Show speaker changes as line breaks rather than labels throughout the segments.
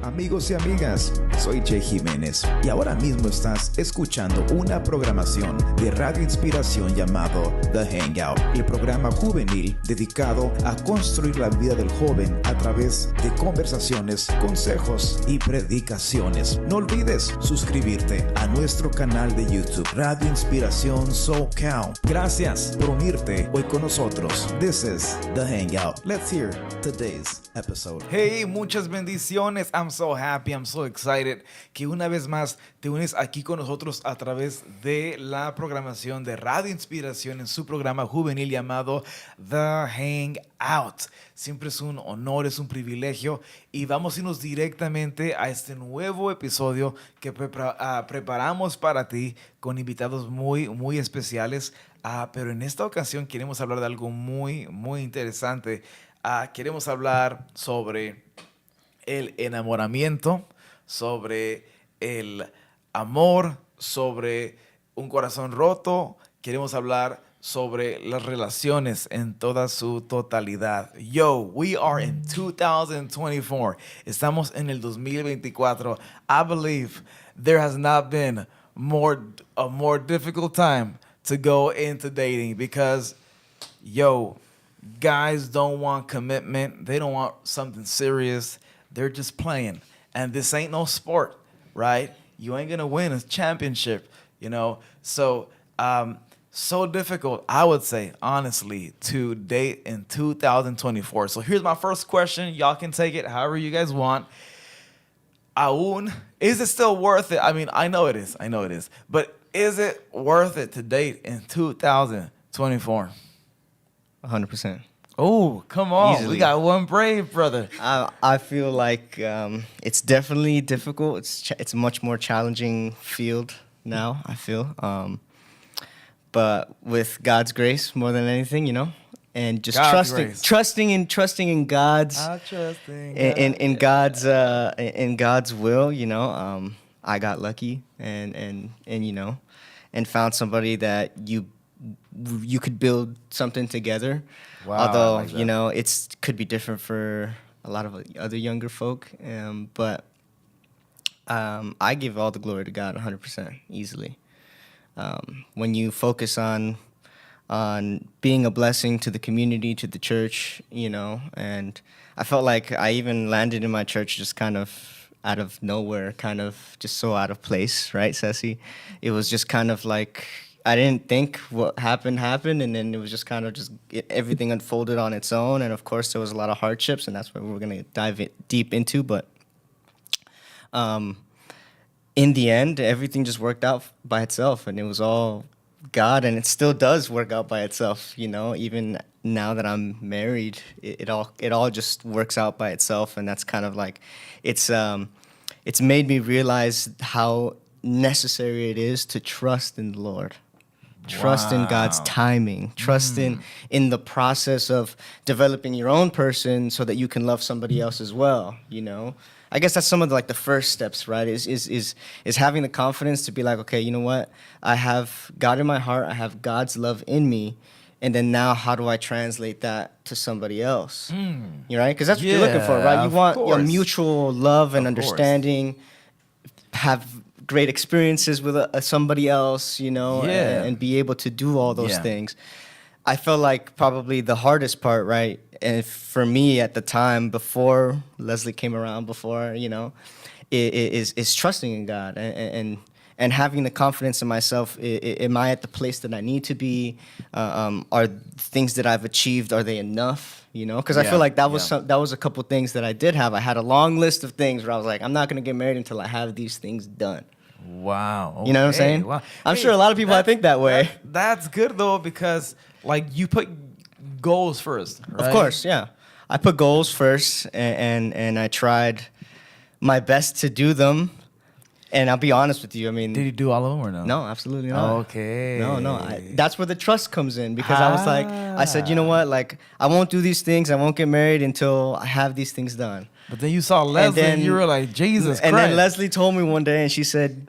Amigos y amigas, soy Jay Jimenez y ahora mismo estás escuchando una programación de Radio Inspiración llamado The Hangout, el programa juvenil dedicado a construir la vida del joven a través de conversaciones, consejos y predicaciones. No olvides suscribirte a nuestro canal de YouTube, Radio Inspiración SoCal. Gracias por unirte hoy con nosotros. This is The Hangout. Let's hear today's episode. Hey, muchas bendiciones. I'm so happy, I'm so excited que una vez más te unes aquí con nosotros a través de la programación de Radio Inspiración en su programa juvenil llamado The Hangout. Siempre es un honor, es un privilegio y vamos a irnos directamente a este nuevo episodio que preparamos para ti con invitados muy especiales. Pero en esta ocasión queremos hablar de algo muy interesante. Queremos hablar sobre el enamoramiento, sobre el amor, sobre un corazón roto. Queremos hablar sobre las relaciones en toda su totalidad. Yo, we are in 2024. Estamos en el 2024. I believe there has not been a more difficult time to go into dating because, yo, guys don't want commitment. They don't want something serious. They're just playing. And this ain't no sport, right? You ain't going to win a championship, you know? So, so difficult, I would say, honestly, to date in 2024. So here's my first question. Y'all can take it however you guys want. Is it still worth it? I mean, I know it is. But is it worth it to date in 2024?
100%.
Oh, come on.
Easily.
We got one brave brother.
I feel like it's definitely difficult. It's a much more challenging field now, I feel. But with God's grace more than anything, you know, and just trusting in God's in God's will, you know. I got lucky and you know, and found somebody that you could build something together.
Wow,
although
like
you know could be different for a lot of other younger folk, but I give all the glory to God 100% easily. When you focus on being a blessing to the community, to the church, you know, and I felt like I even landed in my church just kind of out of nowhere, kind of just so out of place, right, Ceci? It was just kind of like I didn't think what happened, and then it was just kind of everything unfolded on its own, and of course there was a lot of hardships, and that's what we're going to dive deep into, but in the end, everything just worked out by itself, and it was all God, and it still does work out by itself, you know, even now that I'm married, it all just works out by itself, and that's kind of like, it's made me realize how necessary it is to trust in the Lord. Trust in God's timing. Trust in the process of developing your own person so that you can love somebody else as well, you know? I guess that's some of the first steps, right? Is having the confidence to be like, okay, you know what? I have God in my heart. I have God's love in me. And then now how do I translate that to somebody else? You right? Because that's what you're looking for, right? You want your mutual love and understanding, have great experiences with somebody else, you know, and be able to do all those things. I felt like probably the hardest part, right, and for me at the time before Leslie came around, you know, is trusting in God and having the confidence in myself. Am I at the place that I need to be? Are things that I've achieved, are they enough? You know, because I feel like that was a couple things that I did have. I had a long list of things where I was like, I'm not going to get married until I have these things done.
Wow. Okay.
You know what I'm saying?
Wow.
I'm sure a lot of people I think that way.
That's good though, because like you put goals first, right?
Of course, yeah. I put goals first, and I tried my best to do them. And I'll be honest with you, I mean...
Did you do all of them or no?
No, absolutely not.
Okay.
No. That's where the trust comes in, because I was like, I said, you know what, like, I won't do these things, I won't get married until I have these things done.
But then you saw Leslie and you were like, Jesus Christ.
And then Leslie told me one day, and she said,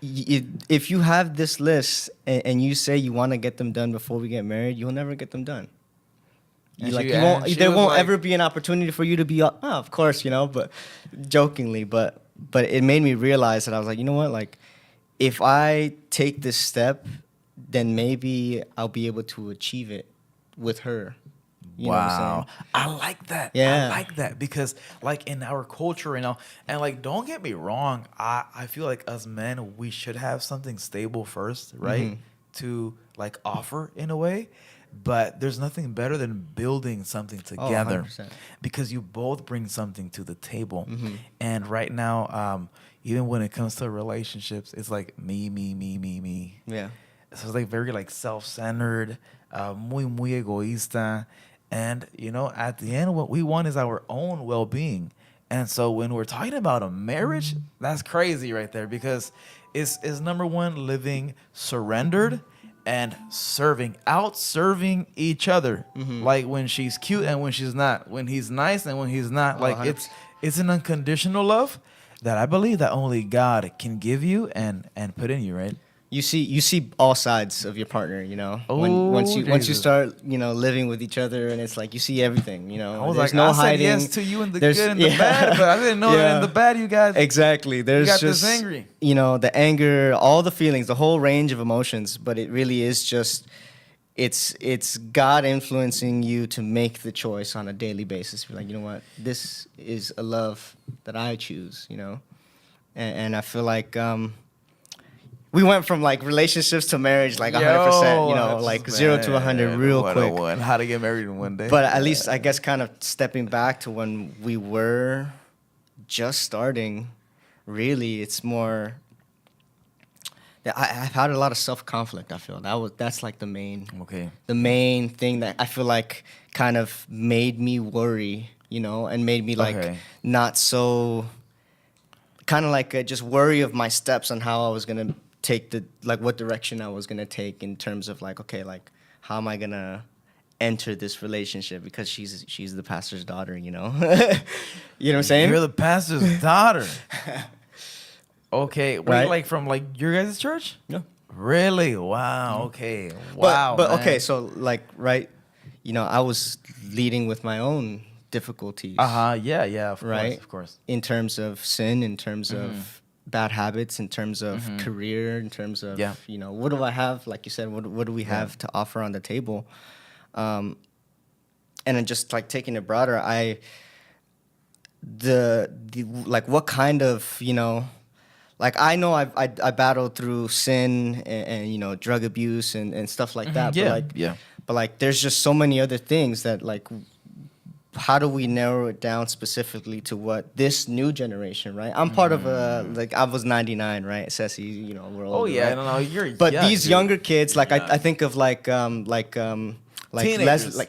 if you have this list and you say you want to get them done before we get married, you'll never get them done. There won't ever be an opportunity for you to be, of course, but jokingly, but it made me realize that I was like, you know what, like, if I take this step, then maybe I'll be able to achieve it with her. You know what I'm saying?
I like that.
Yeah.
I like that because, like, in our culture right now, and, like, don't get me wrong, I feel like us men, we should have something stable first, right? To, like, offer in a way. But there's nothing better than building something together because you both bring something to the table. And right now, even when it comes to relationships, it's like me.
Yeah.
So it's like very like self-centered, muy egoísta. And, at the end, what we want is our own well-being. And so when we're talking about a marriage, that's crazy right there because it's number one, living surrendered and serving each other. Like when she's cute and when she's not, when he's nice and when he's not. Like
100%.
it's an unconditional love that I believe that only God can give you and put in you, right?
You see all sides of your partner, once you start, living with each other, and it's like you see everything,
I was
There's
like,
no
I
hiding.
said yes to you in the good and the bad, but I didn't know that in the bad you guys
exactly. There's
you got
just
this angry.
The anger, all the feelings, the whole range of emotions, but it really is just it's God influencing you to make the choice on a daily basis. You're like, you know what, this is a love that I choose, and I feel like we went from like relationships to marriage like 100%, like 0 to 100 real quick.
How to get married in one day.
But at least I guess kind of stepping back to when we were just starting, really, it's more. I've had a lot of self-conflict. I feel that's like the main thing that I feel like kind of made me worry, and made me like not so kind of like just worry of my steps on how I was gonna take what direction I was gonna take in terms of like, okay, like how am I gonna enter this relationship because she's the pastor's daughter, You know what I'm saying?
You're the pastor's daughter. Okay, wait,
right?
like from like your guys' church?
Yeah.
Really? Wow. Okay. Wow.
But okay, so like right, I was leading with my own difficulties.
Yeah. Of course.
In terms of sin, in terms of bad habits, in terms of career, in terms of what do I have? Like you said, what do we have to offer on the table? And then just like taking it broader, the like what kind of like I know I battled through sin and drug abuse and stuff like that. But like there's just so many other things that like. How do we narrow it down specifically to what this new generation, right? I'm part of I was 99, right? Ceci, we're older.
Oh yeah,
right?
no, you're.
But
yeah,
these
dude.
younger kids, like I think of like
teenagers.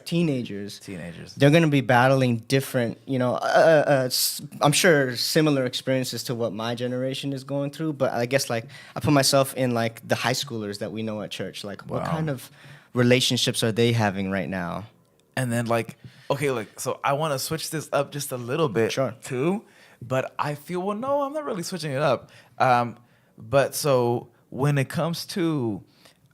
Teenagers.
Teenagers.
They're gonna be battling different, I'm sure similar experiences to what my generation is going through. But I guess like I put myself in like the high schoolers that we know at church. Like what kind of relationships are they having right now?
And then like, okay, like, so I want to switch this up just a little bit too, but I feel, well, no, I'm not really switching it up. But so when it comes to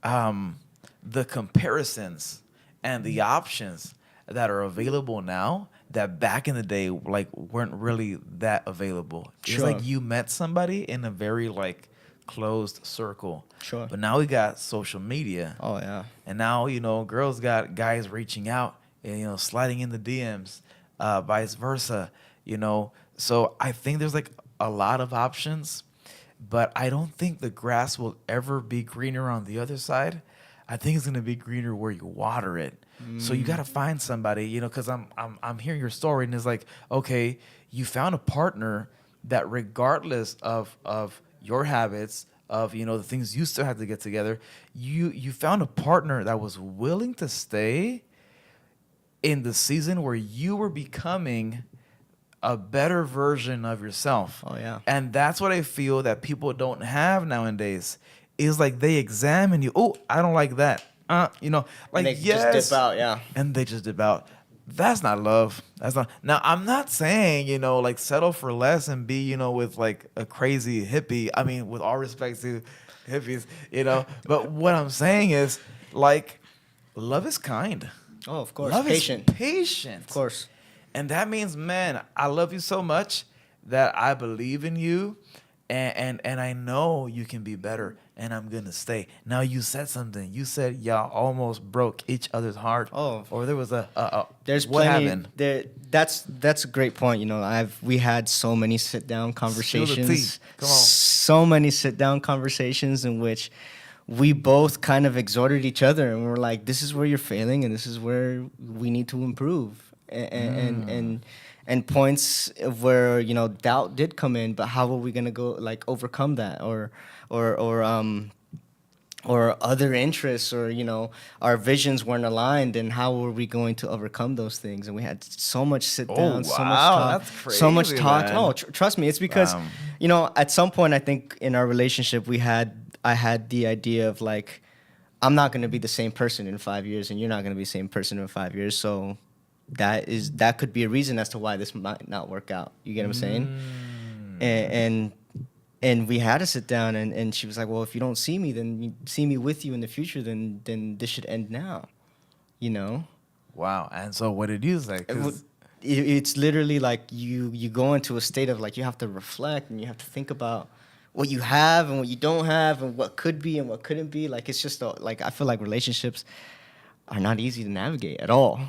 the comparisons and the options that are available now that back in the day, like, weren't really that available. It's like you met somebody in a very like closed circle.
Sure.
But now we got social media.
Oh yeah.
And now, girls got guys reaching out and, sliding in the DMs, vice versa, So I think there's like a lot of options, but I don't think the grass will ever be greener on the other side. I think it's going to be greener where you water it. So you got to find somebody, because I'm hearing your story and it's like, okay, you found a partner that regardless of your habits, of the things you still have to get together, you found a partner that was willing to stay in the season where you were becoming a better version of yourself.
Oh yeah.
And that's what I feel that people don't have nowadays. Is like they examine you. Oh, I don't like that. Like
and they
yes,
just dip out, yeah.
And they just dip out. That's not love. That's not. Now I'm not saying like settle for less and be with like a crazy hippie. I mean, with all respect to hippies, But what I'm saying is like love is kind.
Oh, of course.
Love
Patient.
is patient.
Of course.
And that means, man, I love you so much that I believe in you, and I know you can be better, and I'm gonna stay. Now you said something. You said y'all almost broke each other's heart.
Oh.
Or there was
There's
what
plenty.
happened?
That's a great point. You know, we had so many sit down conversations.
Come on.
So many sit down conversations in which we both kind of exhorted each other, and we're like, "This is where you're failing, and this is where we need to improve." And points of where, you know, doubt did come in, but how are we gonna go like overcome that, or other interests, or, you know, our visions weren't aligned, and how were we going to overcome those things? And we had so much sit down, so much talk,
that's
so much
crazy,
talk.
man.
No, trust me, it's because you know, at some point I think in our relationship I had the idea of like, I'm not going to be the same person in 5 years, and you're not going to be the same person in 5 years, so that could be a reason as to why this might not work out. You get what I'm saying? And we had to sit down, and she was like, well, if you don't see me, then you see me with you in the future, then this should end now, you know?
Wow. And so what did you say?
It's literally like you go into a state of like, you have to reflect, and you have to think about what you have and what you don't have, and what could be and what couldn't be. Like, it's just like, I feel like relationships are not easy to navigate at all.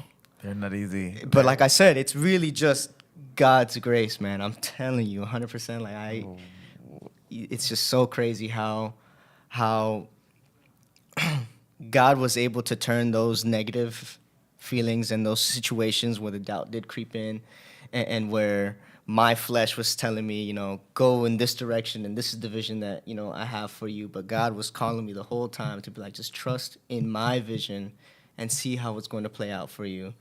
They're not easy.
But like I said, it's really just God's grace, man. I'm telling you, 100%. Like it's just so crazy how God was able to turn those negative feelings and those situations where the doubt did creep in, and where my flesh was telling me, you know, go in this direction, and this is the vision that, you know, I have for you. But God was calling me the whole time to be like, just trust in my vision and see how it's going to play out for you.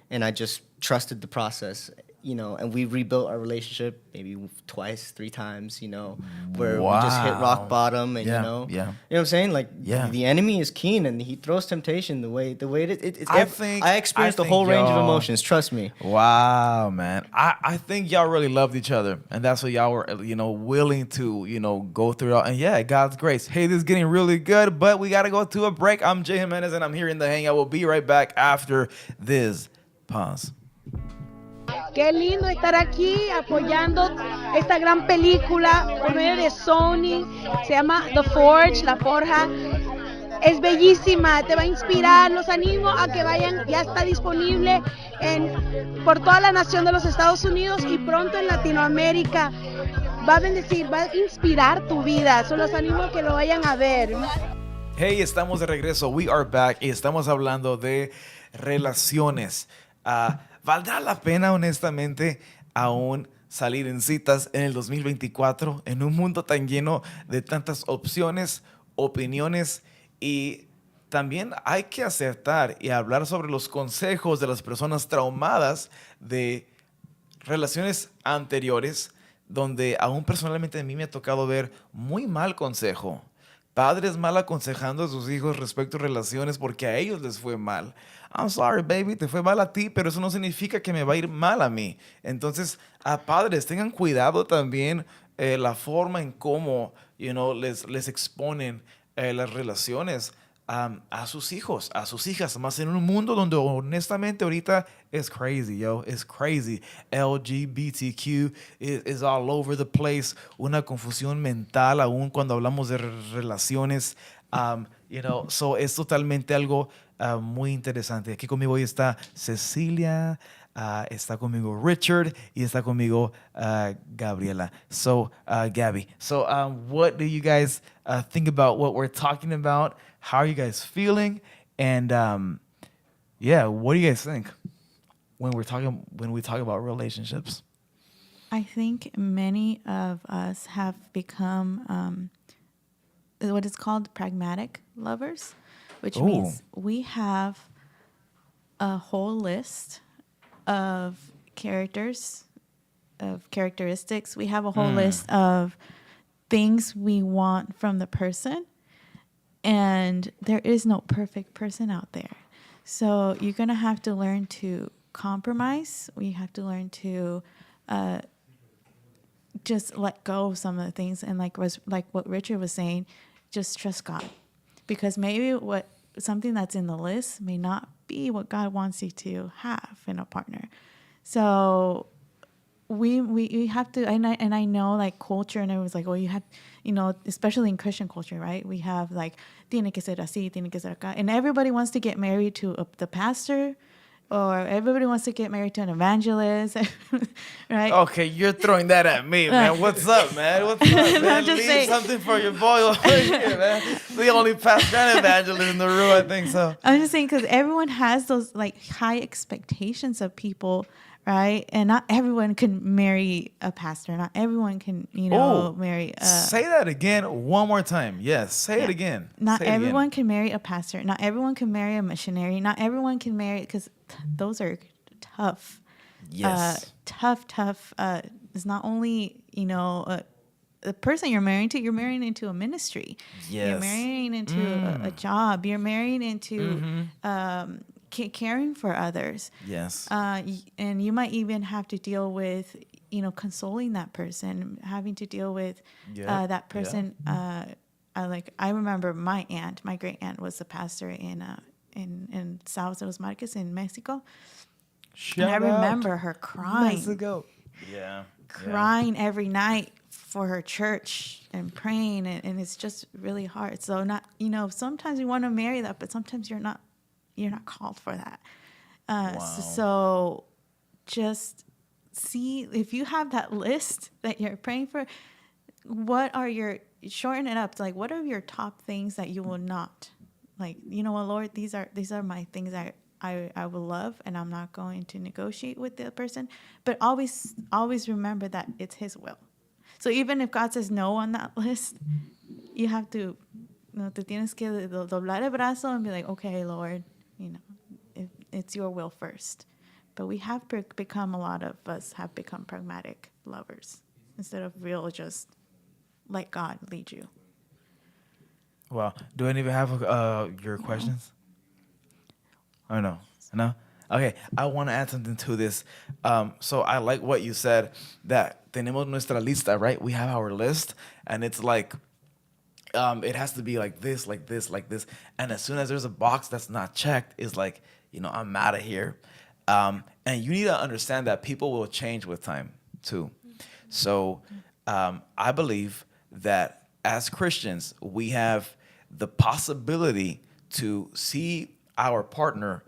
And I just trusted the process, you know, and we rebuilt our relationship maybe twice, 3 times, you know, where we just hit rock bottom, and, you know what I'm saying? Like, the enemy is keen, and he throws temptation the way I experienced the whole range of emotions, trust me.
Wow, man. I think y'all really loved each other, and that's what y'all were, you know, willing to, you know, go through it all. And yeah, God's grace. Hey, this is getting really good, but we got to go to a break. I'm Jay Jimenez, and I'm here in the Hangout. We'll be right back after this pause.
Qué lindo estar aquí apoyando esta gran película por medio de Sony. Se llama The Forge, La Forja. Es bellísima, te va a inspirar. Los animo a que vayan. Ya está disponible por toda la nación de los Estados Unidos y pronto en Latinoamérica. Va a bendecir, va a inspirar tu vida. Solo los animo a que lo vayan a ver.
Hey, estamos de regreso. We are back y estamos hablando de relaciones. ¿Valdrá la pena, honestamente, aún salir en citas en el 2024 en un mundo tan lleno de tantas opciones, opiniones? Y también hay que acertar y hablar sobre los consejos de las personas traumadas de relaciones anteriores, donde aún personalmente a mí me ha tocado ver muy mal consejo. Padres mal aconsejando a sus hijos respecto a relaciones porque a ellos les fue mal. I'm sorry, baby, te fue mal a ti, pero eso no significa que me va a ir mal a mí. Entonces, a padres, tengan cuidado también la forma en cómo, you know, les exponen las relaciones a sus hijos, a sus hijas, más en un mundo donde honestamente ahorita es crazy, yo, it's crazy. LGBTQ is all over the place, una confusión mental aún cuando hablamos de relaciones, you know, so es totalmente algo muy interesante. Aquí conmigo hoy está Cecilia, está conmigo Richard y está conmigo Gabriela. So, Gabby, so what do you guys think about what we're talking about? How are you guys feeling? And what do you guys think when we talk about relationships?
I think many of us have become what is called pragmatic lovers, which means we have a whole list of characteristics. We have a whole list of things we want from the person. And there is no perfect person out there. So you're going to have to learn to compromise. We have to learn to just let go of some of the things. And like what Richard was saying, just trust God. Because maybe something that's in the list may not be what God wants you to have in a partner. So we have to, and I know like culture, and it was like, well, you have, especially in Christian culture, right? We have like, tiene que ser así, tiene que ser acá. And everybody wants to get married to the pastor, or everybody wants to get married to an evangelist, right?
Okay, you're throwing that at me, man. What's up, man? What's up, man?
I'm just
Leave
saying.
something for your boy over here, man. The only pastor and evangelist in the room, I think so.
I'm just saying, because everyone has those like high expectations of people, right? And not everyone can marry a pastor. Not everyone can, marry a...
Say that again one more time. Yes, say it again.
Not
Say it
everyone
again.
can marry a pastor. Not everyone can marry a missionary. Not everyone can marry, because those are tough.
Yes.
Tough. It's not only, the person you're marrying to, you're marrying into a ministry.
Yes.
You're marrying into a job. You're marrying into caring for others.
Yes.
And you might even have to deal with, consoling that person, having to deal with that person. I remember my great aunt was a pastor in South de los Marques in Mexico. And I remember her crying.
Mexico. Yeah.
Crying every night for her church and praying, and it's just really hard. So sometimes you want to marry that, but sometimes you're not called for that. So just see, if you have that list that you're praying for, shorten it up to like, what are your top things that you will not, like, Lord, these are my things that I will love, and I'm not going to negotiate with the person. But always remember that it's His will. So even if God says no on that list, you have to, te tienes que doblar el brazo and be like, okay, Lord, it's your will first. But we have become, a lot of us have become pragmatic lovers instead of real, just let God lead you.
Well, do any of you have your questions? Or no? No? Okay, I want to add something to this. So I like what you said, that tenemos nuestra lista, right? We have our list, and it's like, it has to be like this, like this, like this. And as soon as there's a box that's not checked, it's like, I'm out of here. And you need to understand that people will change with time too. So I believe that as Christians, we have the possibility to see our partner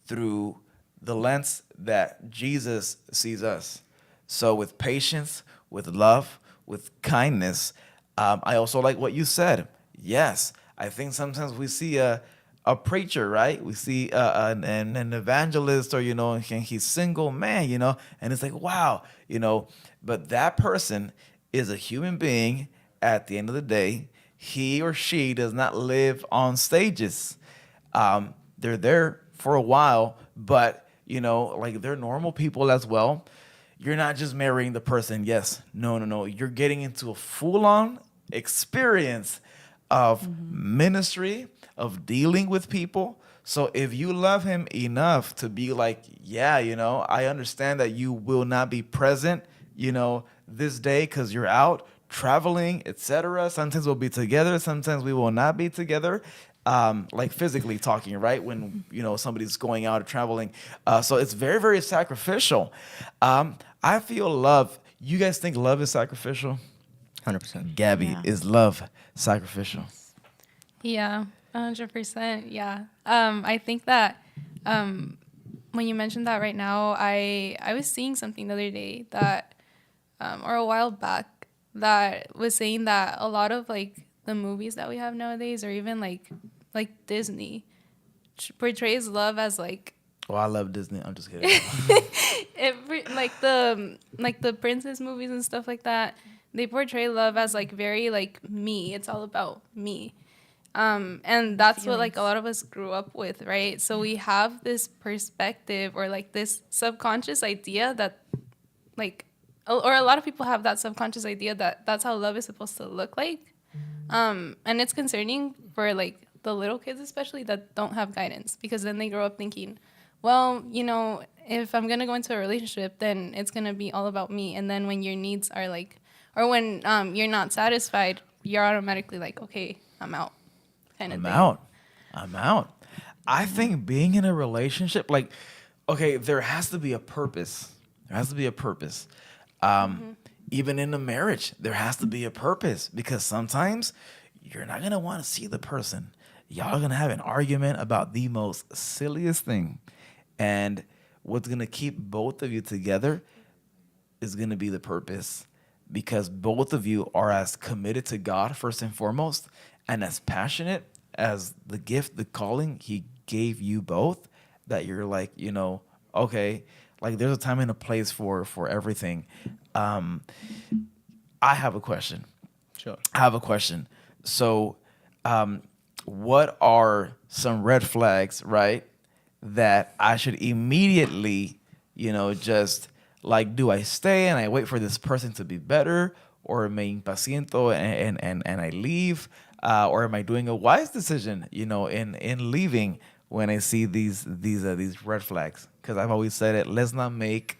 through the lens that Jesus sees us. So with patience, with love, with kindness. I also like what you said. Yes, I think sometimes we see a preacher, right? We see an evangelist, or, and he's single, man, and it's like, wow, but that person is a human being. At the end of the day, he or she does not live on stages. They're there for a while, but, like, they're normal people as well. You're not just marrying the person. Yes. No. You're getting into a full-on experience of ministry, of dealing with people. So if you love him enough to be like, yeah, I understand that you will not be present, this day because you're out traveling, etc. Sometimes we'll be together, sometimes we will not be together. Like physically talking, right? When, somebody's going out or traveling. So it's very, very sacrificial. I feel love. You guys think love is sacrificial?
100%.
Gabby, is love sacrificial?
Yeah, 100%. Yeah. I think that when you mentioned that right now, I was seeing something the other day that, or a while back, that was saying that a lot of like the movies that we have nowadays, or even like Disney, portrays love as like.
Oh, I love Disney. I'm just kidding.
Like the princess movies and stuff like that, they portray love as like very like me. It's all about me. And that's what like a lot of us grew up with, right? So we have this perspective, or like this subconscious idea that like, or a lot of people have that subconscious idea that that's how love is supposed to look like. And it's concerning for like the little kids, especially, that don't have guidance, because then they grow up thinking, well, if I'm going to go into a relationship, then it's going to be all about me. And then when your needs are like, or when you're not satisfied, you're automatically like, okay, I'm out. I'm out.
I think being in a relationship, like, okay, there has to be a purpose. There has to be a purpose. Even in a marriage, there has to be a purpose, because sometimes you're not going to want to see the person. Y'all are going to have an argument about the most silliest thing. And what's going to keep both of you together is going to be the purpose, because both of you are as committed to God first and foremost, and as passionate as the gift, the calling he gave you both, that you're like, okay, like there's a time and a place for everything. I have a question.
Sure.
I have a question. So, what are some red flags, right, that I should immediately, just like, do I stay and I wait for this person to be better, or me impaciento and I leave, or am I doing a wise decision, in leaving when I see these red flags? Because I've always said it. Let's not make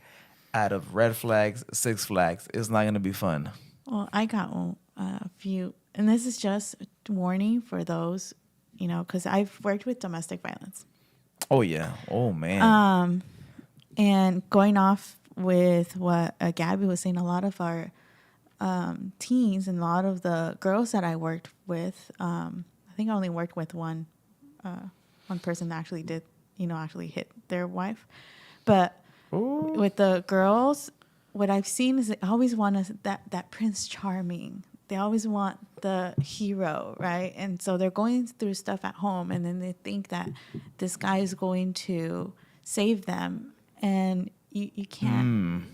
out of red flags Six Flags. It's not gonna be fun.
Well, I got a few, and this is just warning for those, because I've worked with domestic violence.
Oh yeah. Oh man.
And going off with what Gabby was saying, a lot of our teens and a lot of the girls that I worked with, I think I only worked with one person that actually did, actually hit their wife. But with the girls, what I've seen is they always want that Prince Charming. They always want the hero, right? And so they're going through stuff at home, and then they think that this guy is going to save them, and you can't.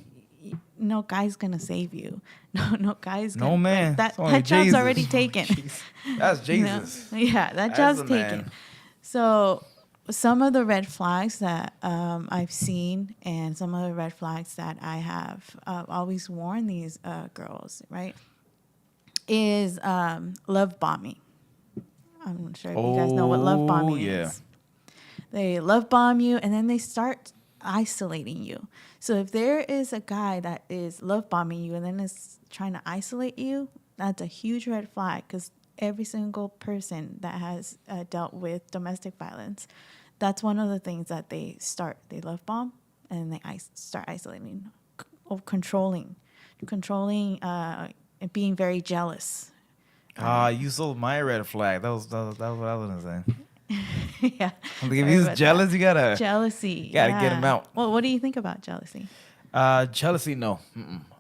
No guy's gonna save you. No guy's gonna.
No man.
That job's
Jesus.
already taken.
That's Jesus.
Yeah, that job's taken. So some of the red flags that I've seen, and some of the red flags that I have always warned these girls, right, is love bombing. I'm not sure if you guys know what love bombing is. They love bomb you, and then they start isolating you. So if there is a guy that is love bombing you and then is trying to isolate you, that's a huge red flag, because every single person that has dealt with domestic violence, that's one of the things that they love bomb, and they start isolating, controlling, and being very jealous.
You sold my red flag. That was what I was gonna say.
Yeah.
Like, if he's jealous, you gotta
jealousy.
get him out.
Well, what do you think about jealousy?
Jealousy, no,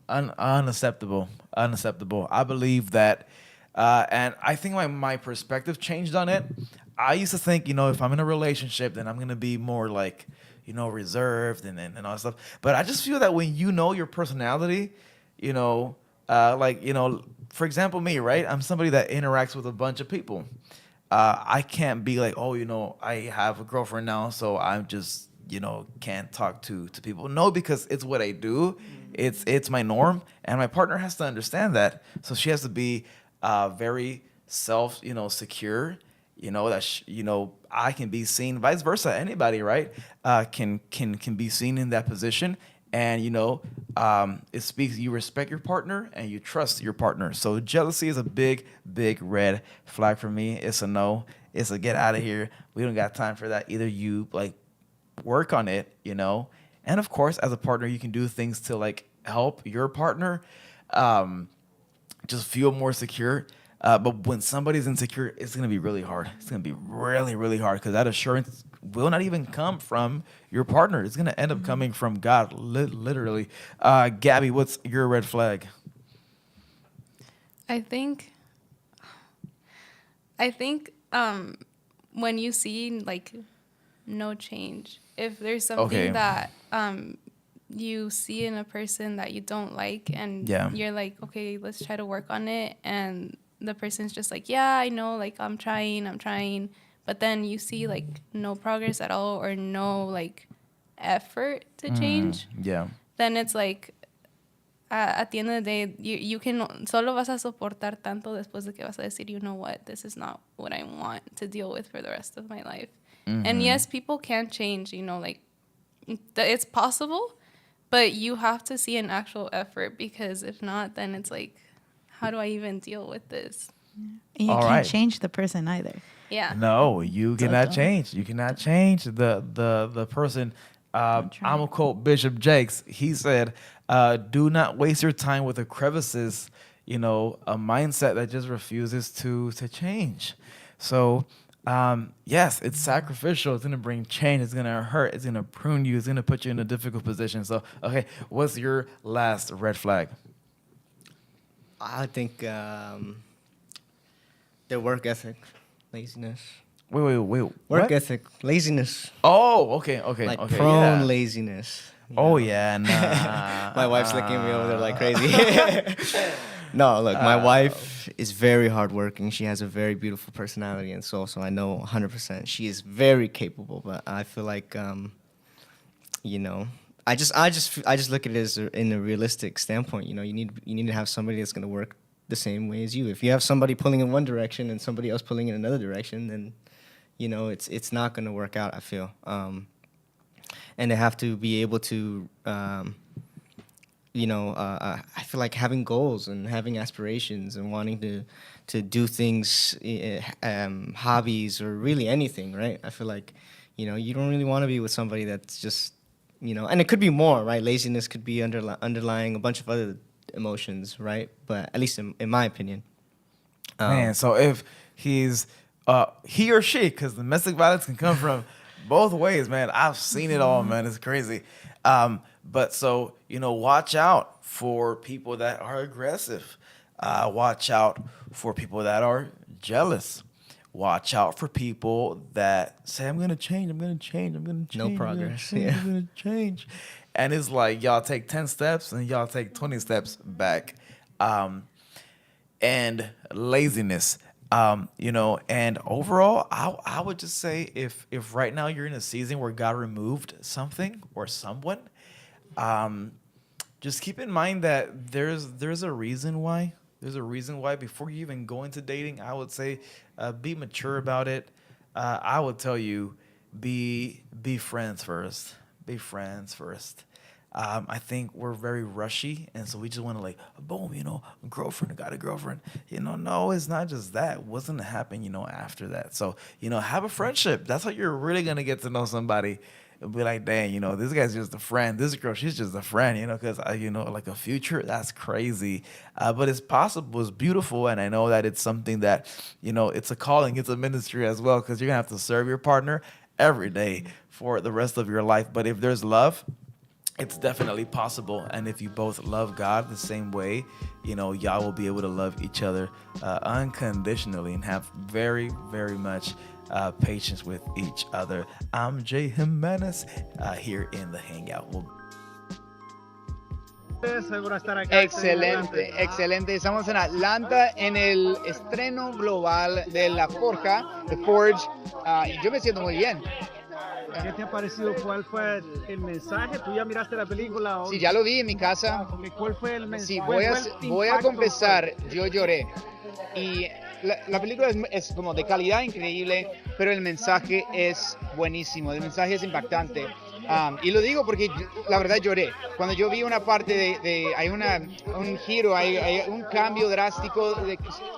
unacceptable. Unacceptable. I believe that, and I think my perspective changed on it. I used to think, if I'm in a relationship, then I'm gonna be more like, reserved and all that stuff. But I just feel that when you know your personality, for example, me, right? I'm somebody that interacts with a bunch of people. I can't be like, I have a girlfriend now, so I'm just, can't talk to people. No, because it's what I do. It's my norm, and my partner has to understand that. So she has to be very self, secure. That I can be seen, vice versa. Anybody, right, can be seen in that position. And, it speaks, you respect your partner and you trust your partner. So jealousy is a big, big red flag for me. It's a no. It's a get out of here. We don't got time for that. Either you, work on it, And, of course, as a partner, you can do things to, help your partner just feel more secure. But when somebody's insecure, it's going to be really hard. It's going to be really, really hard, because that assurance will not even come from your partner. It's going to end up coming from God, literally. Gabby, what's your red flag?
I think when you see no change, if there's something that you see in a person that you don't like, and you're like, okay, let's try to work on it, and the person's just like, yeah, I know, I'm trying, but then you see no progress at all, or no effort to change, then it's at the end of the day, you can solo vas a soportar tanto después de que vas a decir, you know what, this is not what I want to deal with for the rest of my life. And yes, people can change, it's possible, but you have to see an actual effort, because if not, then it's how do I even deal with this?
And you
All
can't
right.
change the person either.
Yeah.
No, you cannot
don't.
change. You cannot change the person. I'm
try.
gonna quote Bishop Jakes. He said, "Do not waste your time with the crevices." You know, a mindset that just refuses to change. So, yes, it's sacrificial. It's gonna bring change. It's gonna hurt. It's gonna prune you. It's gonna put you in a difficult position. So, okay, what's your last red flag?
I think their work ethic, laziness.
Wait.
Work
What?
ethic, laziness.
Oh, okay.
Like
Okay.
prone
Yeah.
laziness. you
Oh
know?
yeah, nah.
My wife's looking at me over there like crazy. No, look, my wife is very hardworking. She has a very beautiful personality and soul, so I know 100% she is very capable. But I feel like, you know, I just look at it as in a realistic standpoint. You know, you need to have somebody that's going to work the same way as you. If you have somebody pulling in one direction and somebody else pulling in another direction, then you know it's not going to work out. I feel, and they have to be able to. I feel like having goals and having aspirations and wanting to do things, hobbies or really anything, right? I feel like, you know, you don't really want to be with somebody that's just, you know, and it could be more, right? Laziness could be underlying a bunch of other emotions, right? But at least in my opinion.
Man, so if he's he or she, because domestic violence can come from both ways, man. I've seen it all, man. It's crazy. But so, you know, watch out for people that are aggressive. Watch out for people that are jealous. Watch out for people that say, I'm going to change, I'm going to change, I'm going to change.
No progress,
I'm going to change. And it's like, y'all take 10 steps and y'all take 20 steps back. And laziness. You know, and overall, I would just say if right now you're in a season where God removed something or someone, just keep in mind that there's a reason why. There's a reason why. Before you even go into dating, I would say be mature about it. I would tell you be friends first. Be friends first. I think we're very rushy, and so we just want to like, boom, you know, girlfriend, got a girlfriend. You know, no, it's not just that. It wasn't to happen, you know, after that. So, you know, have a friendship. That's how you're really going to get to know somebody. It'll be like, dang, you know, this guy's just a friend. This girl, she's just a friend, you know, because, you know, like a future, that's crazy. But it's possible, it's beautiful, and I know that it's something that, you know, it's a calling, it's a ministry as well, because you're going to have to serve your partner every day for the rest of your life. But if there's love, it's definitely possible. And if you both love God the same way, you know, y'all will be able to love each other unconditionally and have very, very much patience with each other. I'm Jay Jimenez here in the Hangout.
Excelente, excelente. Estamos en Atlanta en el estreno global de La Forja, The Forge. Y yo me siento muy bien.
¿Qué te ha parecido? ¿Cuál fue el mensaje? ¿Tú ya miraste la película?
Sí, ya lo vi en mi casa.
¿Cuál fue el mensaje?
Sí, voy a confesar, yo lloré. Y la película es como de calidad increíble, pero el mensaje es buenísimo, el mensaje es impactante. Y lo digo porque la verdad lloré. Cuando yo vi una parte hay un giro, hay un cambio drástico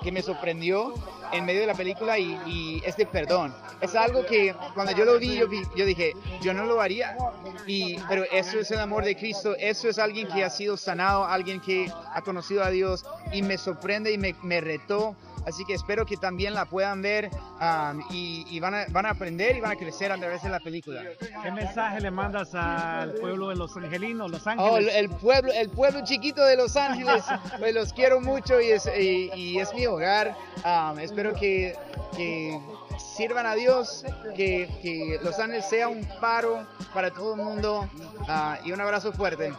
que me sorprendió en medio de la película y es de perdón. Es algo que cuando yo lo vi, yo dije, yo no lo haría. Pero eso es el amor de Cristo, eso es alguien que ha sido sanado, alguien que ha conocido a Dios y me sorprende y me retó. Así que espero que también la puedan ver y van a aprender y van a crecer a través de la película.
¿Qué mensaje le mandas al pueblo de Los Angelinos, Los Ángeles?
Oh, el pueblo chiquito de Los Ángeles, pues los quiero mucho y es mi hogar. Espero que sirvan a Dios, que Los Ángeles sea un faro para todo el mundo y un abrazo fuerte.